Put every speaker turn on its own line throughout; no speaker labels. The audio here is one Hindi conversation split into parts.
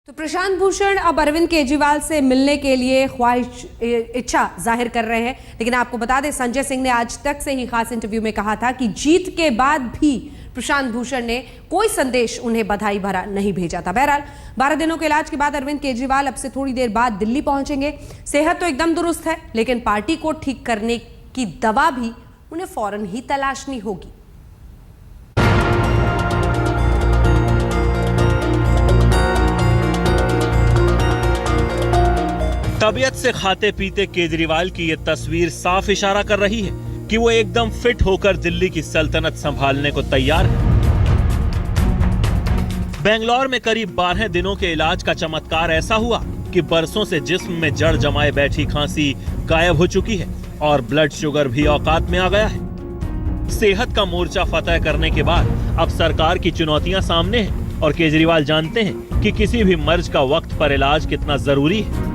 तो प्रशांत भूषण अब अरविंद केजरीवाल से मिलने के लिए इच्छा जाहिर कर रहे हैं। लेकिन आपको बता दें, संजय सिंह ने आज तक से ही खास इंटरव्यू में कहा था कि जीत के बाद भी प्रशांत भूषण ने कोई संदेश उन्हें बधाई भरा नहीं भेजा था। बहरहाल 12 दिनों के इलाज के बाद अरविंद केजरीवाल अब से थोड़ी देर बाद दिल्ली पहुंचेंगे। सेहत तो एकदम दुरुस्त है, लेकिन पार्टी को ठीक करने की दवा भी उन्हें फौरन ही तलाशनी होगी।
तबीयत से खाते पीते केजरीवाल की ये तस्वीर साफ इशारा कर रही है कि वो एकदम फिट होकर दिल्ली की सल्तनत संभालने को तैयार है। बेंगलौर में करीब 12 दिनों के इलाज का चमत्कार ऐसा हुआ कि बरसों से जिस्म में जड़ जमाए बैठी खांसी गायब हो चुकी है और ब्लड शुगर भी औकात में आ गया है। सेहत का मोर्चा फतह करने के बाद अब सरकार की चुनौतियां सामने हैं और केजरीवाल जानते हैं कि किसी भी मर्ज का वक्त पर इलाज कितना जरूरी है।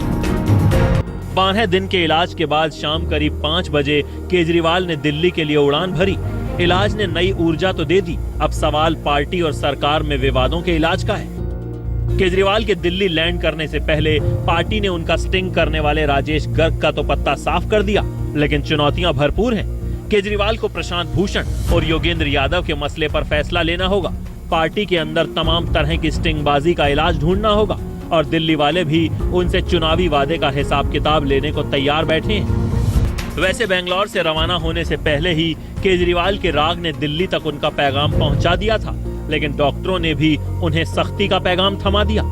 12 दिन के इलाज के बाद शाम करीब 5 बजे केजरीवाल ने दिल्ली के लिए उड़ान भरी। इलाज ने नई ऊर्जा तो दे दी, अब सवाल पार्टी और सरकार में विवादों के इलाज का है। केजरीवाल के दिल्ली लैंड करने से पहले पार्टी ने उनका स्टिंग करने वाले राजेश गर्ग का तो पत्ता साफ कर दिया, लेकिन चुनौतियां भरपूर हैं। केजरीवाल को प्रशांत भूषण और योगेंद्र यादव के मसले पर फैसला लेना होगा। पार्टी के अंदर तमाम तरह की स्टिंगबाजी का इलाज ढूंढना होगा और दिल्ली वाले भी उनसे चुनावी वादे का हिसाब किताब लेने को तैयार बैठे हैं। वैसे बेंगलौर से रवाना होने से पहले ही केजरीवाल के राग ने दिल्ली तक उनका पैगाम पहुंचा दिया था, लेकिन डॉक्टरों ने भी उन्हें सख्ती का पैगाम थमा दिया।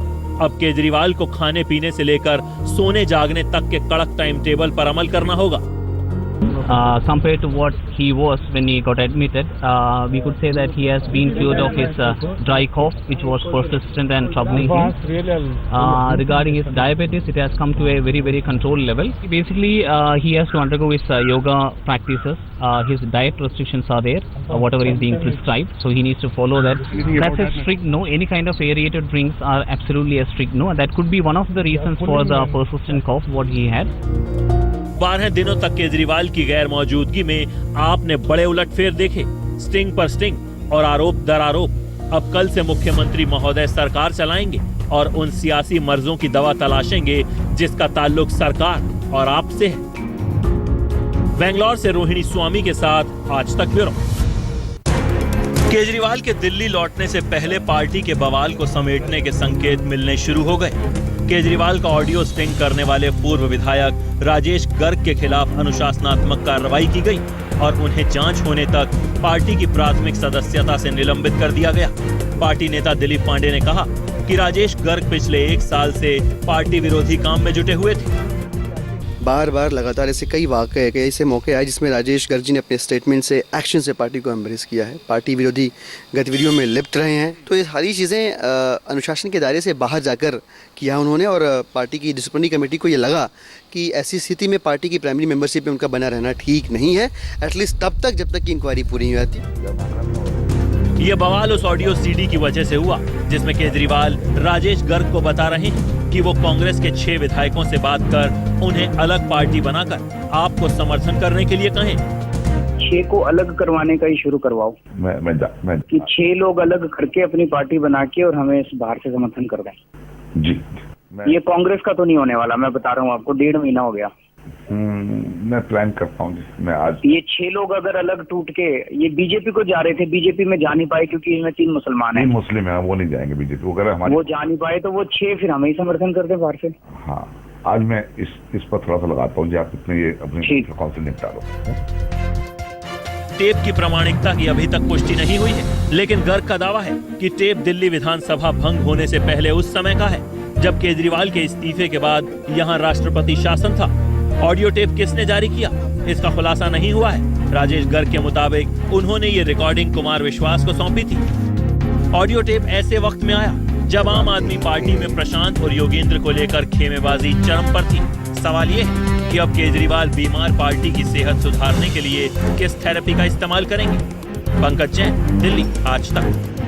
अब केजरीवाल को खाने पीने से लेकर सोने जागने तक के कड़क टाइम टेबल पर अमल करना होगा।
Compared to what he was when he got admitted, we could say that he has been cured of his dry cough, which was persistent and troubling him. Regarding his diabetes, it has come to a very, very controlled level. Basically, he has to undergo his yoga practices. His diet restrictions are there, whatever is being prescribed, so he needs to follow that. That's a strict no. Any kind of aerated drinks are absolutely a strict no. That could be one of the reasons for the persistent cough what he had.
12 दिनों तक केजरीवाल की गैर मौजूदगी में आपने बड़े उलटफेर देखे, स्टिंग पर स्टिंग और आरोप दर आरोप। अब कल से मुख्यमंत्री महोदय सरकार चलाएंगे और उन सियासी मर्जों की दवा तलाशेंगे जिसका ताल्लुक सरकार और आप से है। बेंगलौर से रोहिणी स्वामी के साथ आज तक ब्यूरो। केजरीवाल के दिल्ली लौटने से पहले पार्टी के बवाल को समेटने के संकेत मिलने शुरू हो गए। केजरीवाल का ऑडियो स्टिंग करने वाले पूर्व विधायक राजेश गर्ग के खिलाफ अनुशासनात्मक कार्रवाई की गई और उन्हें जांच होने तक पार्टी की प्राथमिक सदस्यता से निलंबित कर दिया गया। पार्टी नेता दिलीप पांडे ने कहा कि राजेश गर्ग पिछले 1 साल से पार्टी विरोधी काम में जुटे हुए थे।
बार बार लगातार ऐसे कई वाक़े ऐसे मौके आए जिसमें राजेश गर्ग जी ने अपने स्टेटमेंट से, एक्शन से पार्टी को एम्ब्रेस किया है, पार्टी विरोधी गतिविधियों में लिप्त रहे हैं। तो ये सारी चीज़ें अनुशासन के दायरे से बाहर जाकर किया उन्होंने और पार्टी की डिसिप्लिनरी कमेटी को ये लगा कि ऐसी स्थिति में पार्टी की प्राइमरी मेंबरशिप में उनका बना रहना ठीक नहीं है, एटलीस्ट तब तक जब तक की इंक्वायरी पूरी नहीं होती।
ये बवाल उस ऑडियो सीडी की वजह से हुआ जिसमें केजरीवाल राजेश गर्ग को बता रहे हैं कि वो कांग्रेस के 6 विधायकों से बात कर उन्हें अलग पार्टी बनाकर आपको समर्थन करने के लिए कहें।
6 को अलग करवाने का ही शुरू करवाओ। मैं कि 6 लोग अलग करके अपनी पार्टी बना के और हमें इस बाहर से समर्थन कर दें।
जी
ये कांग्रेस का तो नहीं होने वाला, मैं बता रहा हूँ आपको, 1.5 महीना हो गया।
मैं प्लान करता हूँ। मैं आज
ये 6 लोग अगर अलग टूट के ये बीजेपी को जा रहे थे, बीजेपी में जा नहीं पाए क्योंकि इसमें 3 मुसलमान हैं।
मुस्लिम है, वो नहीं जाएंगे बीजेपी वगैरह हमारे।
वो जा नहीं पाए तो वो 6 फिर हमें ही समर्थन करते बाहर से।
हाँ, आज मैं इस पर थोड़ा सा लगाता हूँ जी, आप अपनी काउंसिल निपटा लो।
टेप की प्रामाणिकता की अभी तक पुष्टि नहीं हुई है, लेकिन गर्ग का दावा है कि टेप दिल्ली विधानसभा भंग होने से पहले उस समय का है जब केजरीवाल के इस्तीफे के बाद यहाँ राष्ट्रपति शासन था। ऑडियो टेप किसने जारी किया, इसका खुलासा नहीं हुआ है। राजेश गर्ग के मुताबिक उन्होंने ये रिकॉर्डिंग कुमार विश्वास को सौंपी थी। ऑडियो टेप ऐसे वक्त में आया जब आम आदमी पार्टी में प्रशांत और योगेंद्र को लेकर खेमेबाजी चरम पर थी। सवाल ये है कि अब केजरीवाल बीमार पार्टी की सेहत सुधारने के लिए किस थेरेपी का इस्तेमाल करेंगे। पंकज जैन, दिल्ली आज तक।